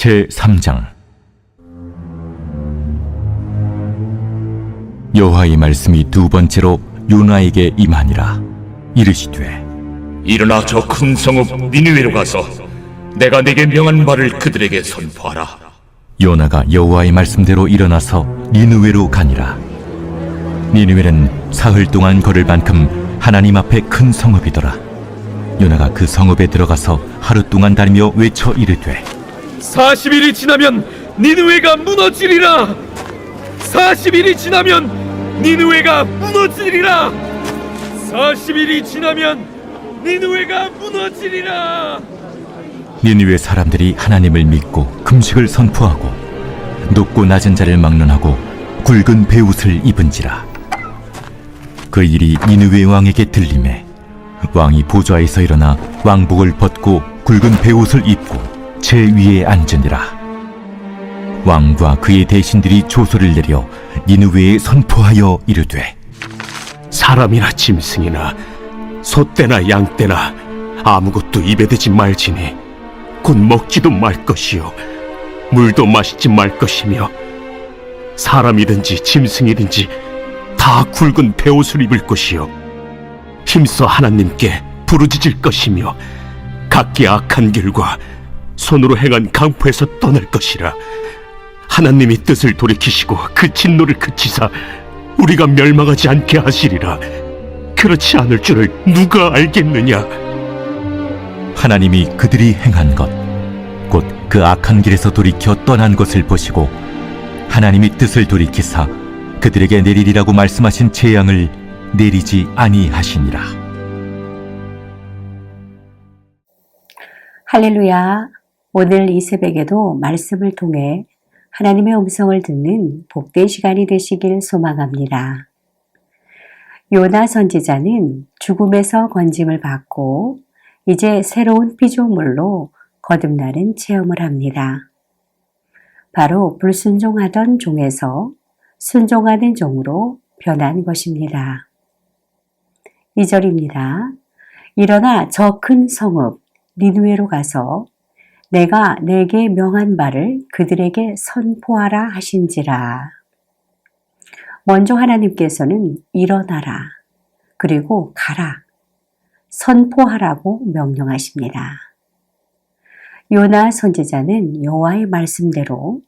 제3장. 여호와의 말씀이 두 번째로 요나에게 임하니라. 이르시되, 일어나 저 큰 성읍 니느웨로 가서 내가 내게 명한 말을 그들에게 선포하라. 요나가 여호와의 말씀대로 일어나서 니느웨로 가니라. 니느웨는 사흘 동안 걸을 만큼 하나님 앞에 큰 성읍이더라. 요나가 그 성읍에 들어가서 하루 동안 다니며 외쳐 이르되, 40일이 지나면 니느웨가 무너지리라. 40일이 지나면 니느웨가 무너지리라. 40일이 지나면 니느웨가 무너지리라. 니느웨 사람들이 하나님을 믿고 금식을 선포하고 높고 낮은 자를 막론하고 굵은 베옷을 입은지라. 그 일이 니느웨 왕에게 들리매 왕이 보좌에서 일어나 왕복을 벗고 굵은 베옷을 입고 제 위에 앉으니라. 왕과 그의 대신들이 조소를 내려 니느웨에 선포하여 이르되, 사람이나 짐승이나 소떼나 양떼나 아무것도 입에 대지 말지니 곧 먹지도 말 것이요 물도 마시지 말 것이며 사람이든지 짐승이든지 다 굵은 베옷을 입을 것이요 힘써 하나님께 부르짖을 것이며 각기 악한 길과 손으로 행한 강포에서 떠날 것이라. 하나님이 뜻을 돌이키시고 그 진노를 그치사 우리가 멸망하지 않게 하시리라. 그렇지 않을 줄을 누가 알겠느냐. 하나님이 그들이 행한 것, 곧 그 악한 길에서 돌이켜 떠난 것을 보시고 하나님이 뜻을 돌이키사 그들에게 내리리라고 말씀하신 재앙을 내리지 아니하시니라. 할렐루야. 오늘 이 새벽에도 말씀을 통해 하나님의 음성을 듣는 복된 시간이 되시길 소망합니다. 요나 선지자는 죽음에서 건짐을 받고 이제 새로운 피조물로 거듭나는 체험을 합니다. 바로 불순종하던 종에서 순종하는 종으로 변한 것입니다. 2절입니다. 일어나 저 큰 성읍 니느웨로 가서 내가 내게 명한 바를 그들에게 선포하라 하신지라. 먼저 하나님께서는 일어나라, 그리고 가라, 선포하라고 명령하십니다. 요나 선지자는 여호와의 말씀대로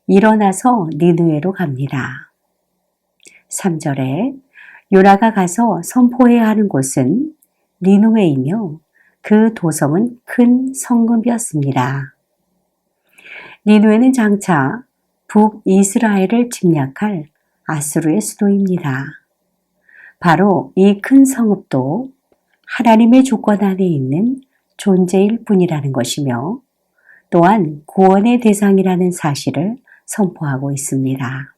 일어나서 니느웨로 갑니다. 3절에 요나가 가서 선포해야 하는 곳은 니느웨이며 그 도성은 큰 성읍이었습니다. 니느웨는 장차 북이스라엘을 침략할 아수르의 수도입니다. 바로 이 큰 성읍도 하나님의 주권 안에 있는 존재일 뿐이라는 것이며 또한 구원의 대상이라는 사실을 선포하고 있습니다.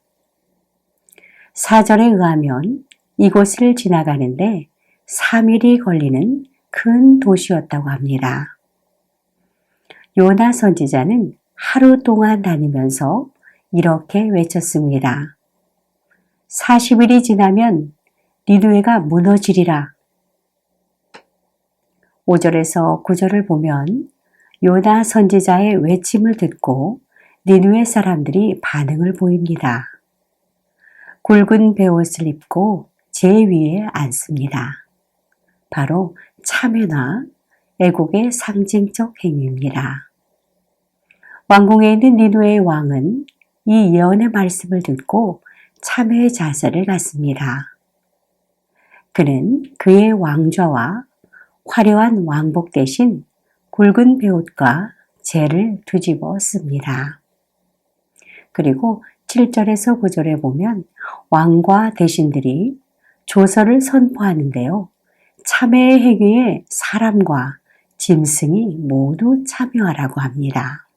4절에 의하면 이곳을 지나가는데 3일이 걸리는 큰 도시였다고 합니다. 요나 선지자는 하루 동안 다니면서 이렇게 외쳤습니다. 40일이 지나면 니느웨가 무너지리라. 5절에서 9절을 보면 요나 선지자의 외침을 듣고 니느웨 사람들이 반응을 보입니다. 굵은 베옷을 입고 제 위에 앉습니다. 바로 참회나 애국의 상징적 행위입니다. 왕궁에 있는 니느웨의 왕은 이 예언의 말씀을 듣고 참회의 자세를 갖습니다. 그는 그의 왕좌와 화려한 왕복 대신 굵은 베옷과 재를 뒤집어 씁니다. 그리고 7절에서 9절에 보면 왕과 대신들이 조서를 선포하는데요. 참회의 행위에 사람과 짐승이 모두 참여하라고 합니다.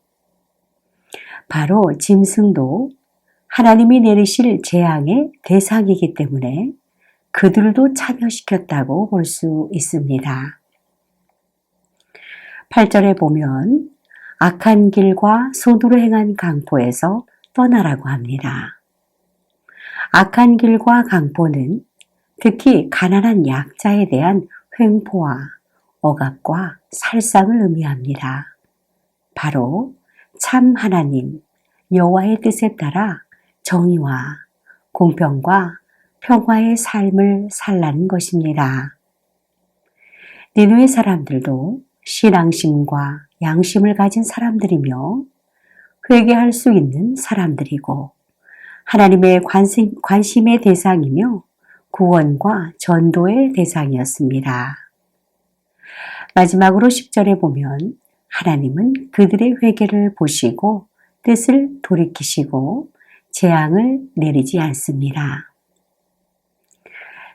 바로 짐승도 하나님이 내리실 재앙의 대상이기 때문에 그들도 참여시켰다고 볼 수 있습니다. 8절에 보면 악한 길과 손으로 행한 강포에서 떠나라고 합니다. 악한 길과 강포는 특히 가난한 약자에 대한 횡포와 억압과 살상을 의미합니다. 바로 참 하나님 여호와의 뜻에 따라 정의와 공평과 평화의 삶을 살라는 것입니다. 니느웨 사람들도 신앙심과 양심을 가진 사람들이며 회개할 수 있는 사람들이고 하나님의 관심의 대상이며 구원과 전도의 대상이었습니다. 마지막으로 10절에 보면 하나님은 그들의 회개를 보시고 뜻을 돌이키시고 재앙을 내리지 않습니다.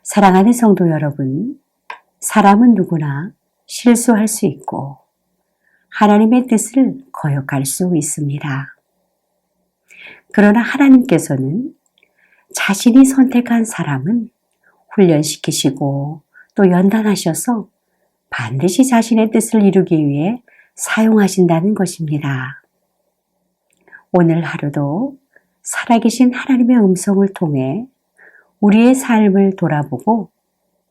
사랑하는 성도 여러분, 사람은 누구나 실수할 수 있고 하나님의 뜻을 거역할 수 있습니다. 그러나 하나님께서는 자신이 선택한 사람은 훈련시키시고 또 연단하셔서 반드시 자신의 뜻을 이루기 위해 사용하신다는 것입니다. 오늘 하루도 살아계신 하나님의 음성을 통해 우리의 삶을 돌아보고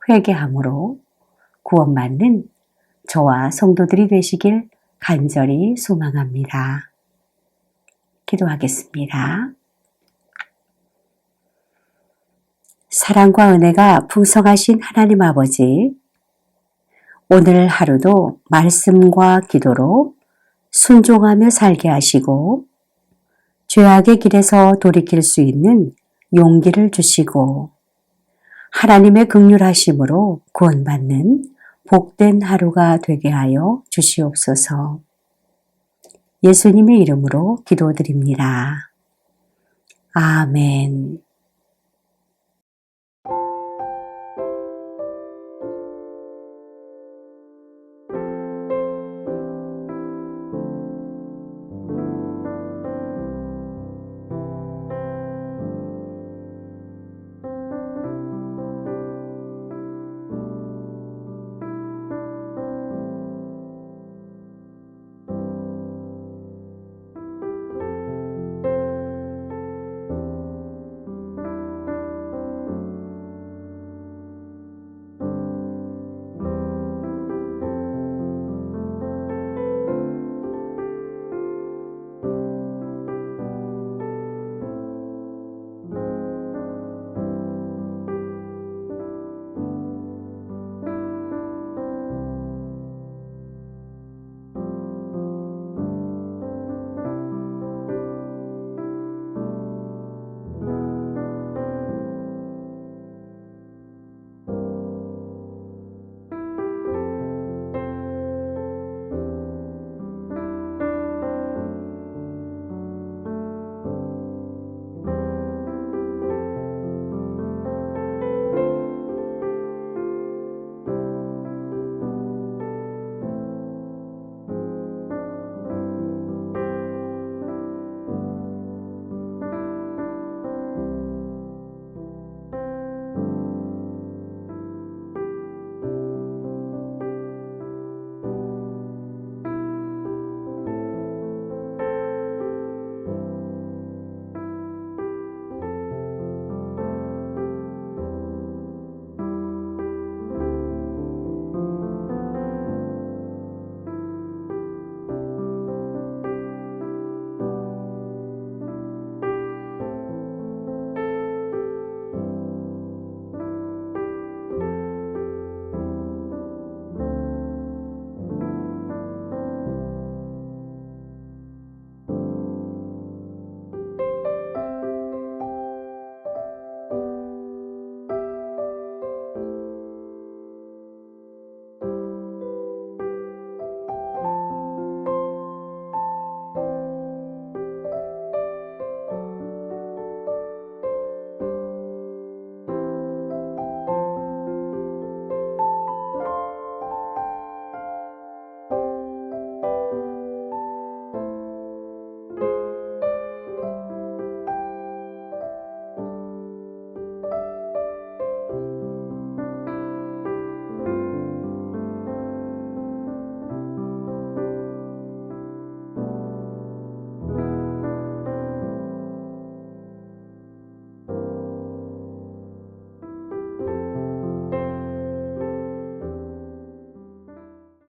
회개함으로 구원받는 저와 성도들이 되시길 간절히 소망합니다. 기도하겠습니다. 사랑과 은혜가 풍성하신 하나님 아버지, 오늘 하루도 말씀과 기도로 순종하며 살게 하시고 죄악의 길에서 돌이킬 수 있는 용기를 주시고 하나님의 긍휼하심으로 구원받는 복된 하루가 되게 하여 주시옵소서. 예수님의 이름으로 기도드립니다. 아멘.